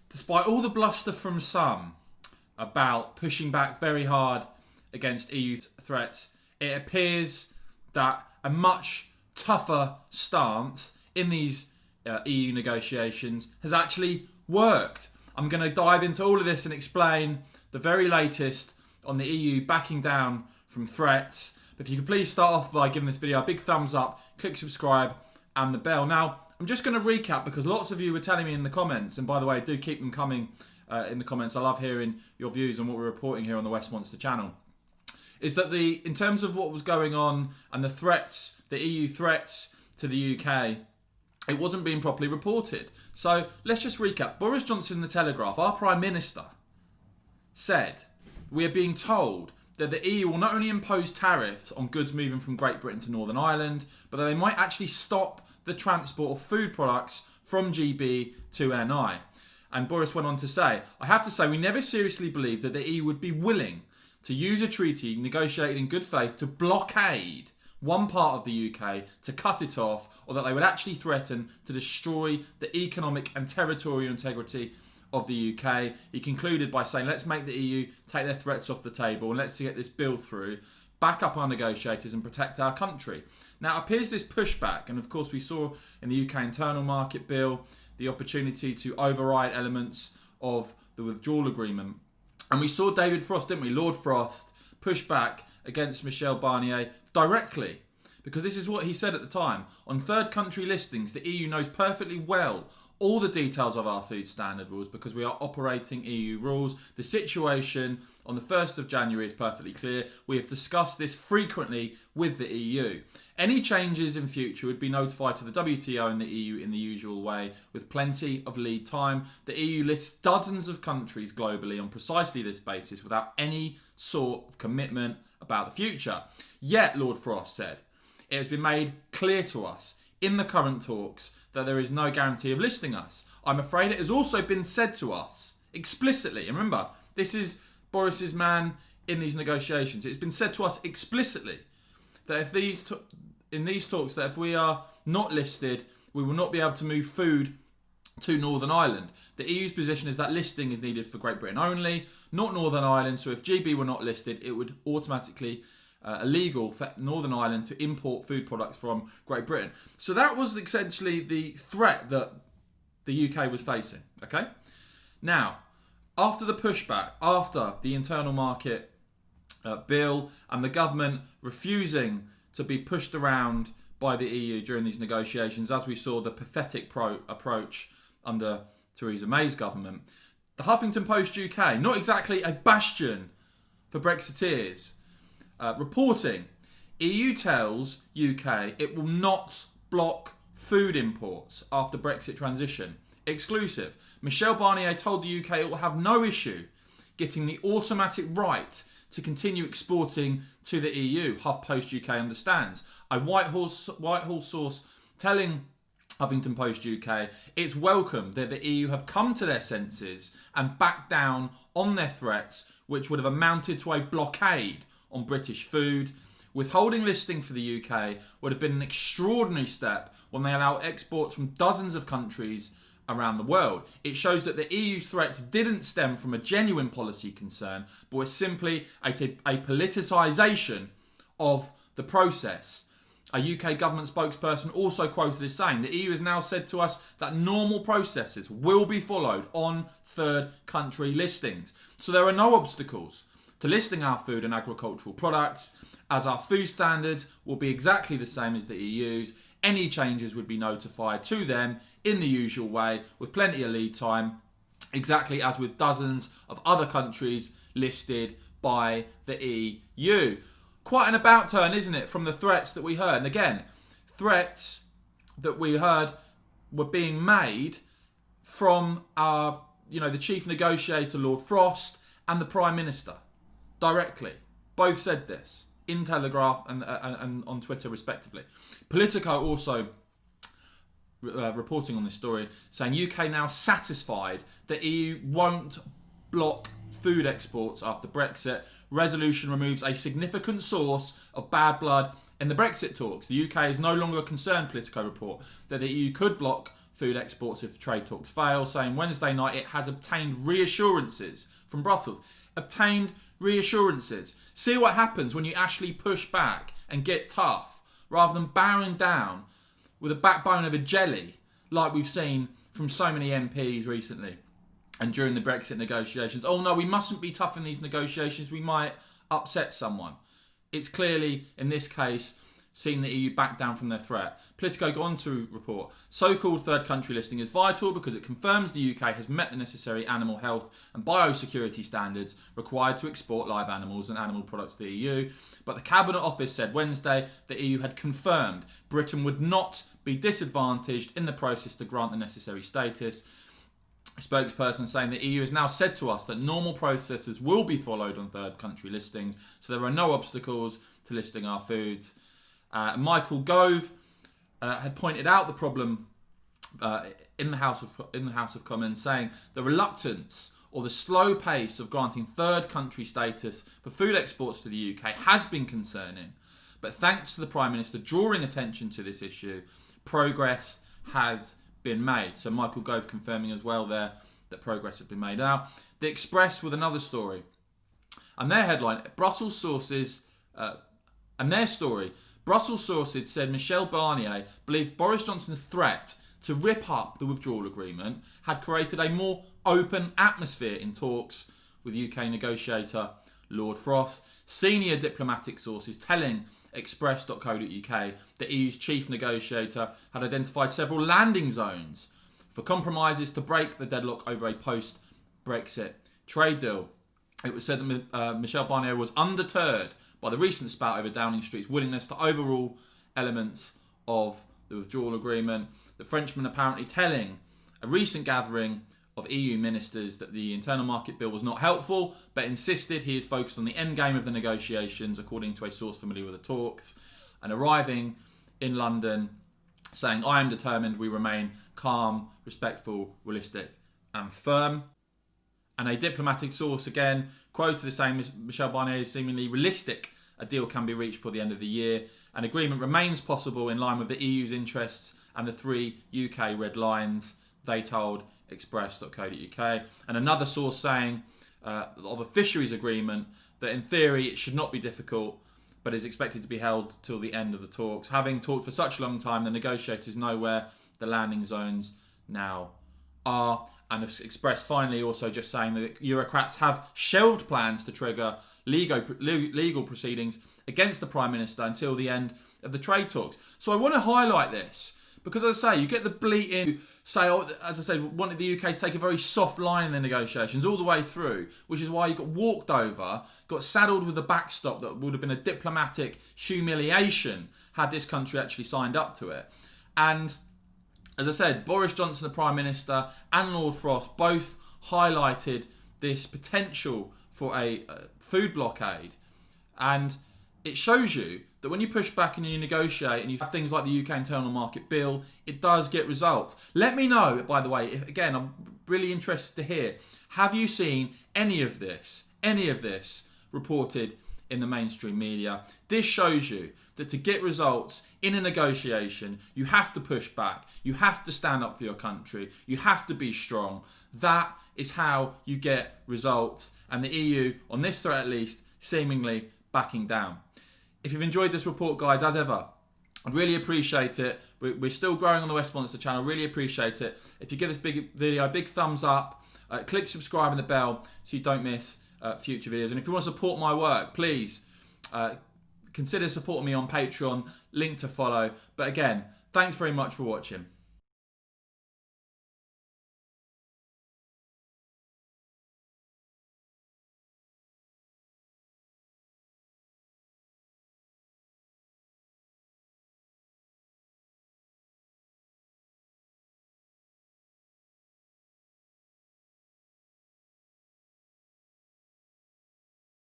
Despite all the bluster from some about pushing back very hard against EU threats, it appears that a much tougher stance in these EU negotiations has actually worked. I'm going to dive into all of this and explain the very latest on the EU backing down from threats. But if you could please start off by giving this video a big thumbs up, click subscribe and the bell. Now, I'm just going to recap because lots of you were telling me in the comments, and by the way, do keep them coming in the comments. I love hearing your views on what we're reporting here on the West Monster channel. Is that in terms of what was going on and the threats, the EU threats to the UK, it wasn't being properly reported. So let's just recap. Boris Johnson in the Telegraph, our Prime Minister, said, we are being told that the EU will not only impose tariffs on goods moving from Great Britain to Northern Ireland, but that they might actually stop the transport of food products from GB to NI. And Boris went on to say, I have to say, we never seriously believed that the EU would be willing to use a treaty negotiated in good faith to blockade one part of the UK, to cut it off, or that they would actually threaten to destroy the economic and territorial integrity of the UK. He concluded by saying, let's make the EU take their threats off the table and let's get this bill through, back up our negotiators and protect our country. Now, it appears this pushback, and of course we saw in the UK internal market bill the opportunity to override elements of the withdrawal agreement. And we saw David Frost, didn't we? Lord Frost push back against Michel Barnier directly. Because this is what he said at the time. On third country listings, the EU knows perfectly well all the details of our food standard rules because we are operating EU rules. The situation on the 1st of January is perfectly clear. We have discussed this frequently with the EU. Any changes in future would be notified to the WTO and the EU in the usual way with plenty of lead time. The EU lists dozens of countries globally on precisely this basis without any sort of commitment about the future. Yet, Lord Frost said, it has been made clear to us in the current talks that there is no guarantee of listing us. I'm afraid it has also been said to us explicitly, and remember, this is Boris's man in these negotiations. It's been said to us explicitly that if in these talks, that if we are not listed, we will not be able to move food to Northern Ireland. The EU's position is that listing is needed for Great Britain only, not Northern Ireland. So if GB were not listed, it would automatically illegal for Northern Ireland to import food products from Great Britain. So that was essentially the threat that the UK was facing. Okay. Now, after the pushback, after the internal market bill and the government refusing to be pushed around by the EU during these negotiations, as we saw the pathetic approach under Theresa May's government, the Huffington Post UK, not exactly a bastion for Brexiteers, reporting, EU tells UK it will not block food imports after Brexit transition. Exclusive. Michel Barnier told the UK it will have no issue getting the automatic right to continue exporting to the EU. HuffPost UK understands. A Whitehall source telling Huffington Post UK it's welcome that the EU have come to their senses and backed down on their threats, which would have amounted to a blockade on British food. Withholding listing for the UK would have been an extraordinary step when they allow exports from dozens of countries around the world. It shows that the EU's threats didn't stem from a genuine policy concern, but were simply a politicisation of the process. A UK government spokesperson also quoted as saying, the EU has now said to us that normal processes will be followed on third country listings. So there are no obstacles to listing our food and agricultural products, as our food standards will be exactly the same as the EU's. Any changes would be notified to them in the usual way with plenty of lead time, exactly as with dozens of other countries listed by the EU. Quite an about turn, isn't it, from the threats that we heard? And again, threats that we heard were being made from our, the chief negotiator, Lord Frost, and the Prime Minister directly. Both said this in Telegraph and on Twitter, respectively. Politico also reporting on this story, saying UK now satisfied that EU won't block food exports after Brexit. Resolution removes a significant source of bad blood in the Brexit talks. The UK is no longer concerned, Politico report, that the EU could block food exports if trade talks fail, saying Wednesday night it has obtained reassurances from Brussels. Obtained reassurances. See what happens when you actually push back and get tough, rather than bowing down with a backbone of a jelly, like we've seen from so many MPs recently and during the Brexit negotiations. Oh no, we mustn't be tough in these negotiations, we might upset someone. It's clearly, in this case, seen the EU back down from their threat. Politico go on to report, so-called third country listing is vital because it confirms the UK has met the necessary animal health and biosecurity standards required to export live animals and animal products to the EU. But the Cabinet Office said Wednesday the EU had confirmed Britain would not be disadvantaged in the process to grant the necessary status. A spokesperson saying the EU has now said to us that normal processes will be followed on third country listings, so there are no obstacles to listing our foods. Michael Gove had pointed out the problem in the House of Commons, saying the reluctance or the slow pace of granting third country status for food exports to the UK has been concerning. But thanks to the Prime Minister drawing attention to this issue, progress has been made. So Michael Gove confirming as well there that progress has been made. Now, The Express with another story. And their headline, Brussels sources, and their story, Brussels sources said Michel Barnier believed Boris Johnson's threat to rip up the withdrawal agreement had created a more open atmosphere in talks with UK negotiator Lord Frost. Senior diplomatic sources telling Express.co.uk the EU's chief negotiator had identified several landing zones for compromises to break the deadlock over a post-Brexit trade deal. It was said that Michel Barnier was undeterred by the recent spat over Downing Street's willingness to overrule elements of the withdrawal agreement. The Frenchman apparently telling a recent gathering of EU ministers that the internal market bill was not helpful, but insisted he is focused on the end game of the negotiations, according to a source familiar with the talks, and arriving in London saying, I am determined we remain calm, respectful, realistic and firm. And a diplomatic source again quoted as saying Michel Barnier is seemingly realistic a deal can be reached before the end of the year. An agreement remains possible in line with the EU's interests and the 3 UK red lines, they told Express.co.uk. And another source saying of a fisheries agreement that in theory it should not be difficult, but is expected to be held till the end of the talks. Having talked for such a long time, the negotiators know where the landing zones now are. And Express finally also just saying that Eurocrats have shelved plans to trigger legal proceedings against the Prime Minister until the end of the trade talks. So I want to highlight this because, as I say, you get the bleating say, as I said, wanted the UK to take a very soft line in the negotiations all the way through, which is why you got walked over, got saddled with a backstop that would have been a diplomatic humiliation had this country actually signed up to it. And as I said, Boris Johnson, the Prime Minister, and Lord Frost both highlighted this potential for a food blockade. And it shows you that when you push back and you negotiate and you have things like the UK Internal Market Bill, it does get results. Let me know, by the way, if, again, I'm really interested to hear, have you seen any of this reported in the mainstream media? This shows you that to get results in a negotiation, you have to push back, you have to stand up for your country, you have to be strong. That is how you get results, and the EU, on this threat at least, seemingly backing down. If you've enjoyed this report, guys, as ever, I'd really appreciate it. We're still growing on the Westminster channel, really appreciate it. If you give this video a big thumbs up, click subscribe and the bell so you don't miss future videos. And if you want to support my work, please consider supporting me on Patreon, link to follow. But again, thanks very much for watching.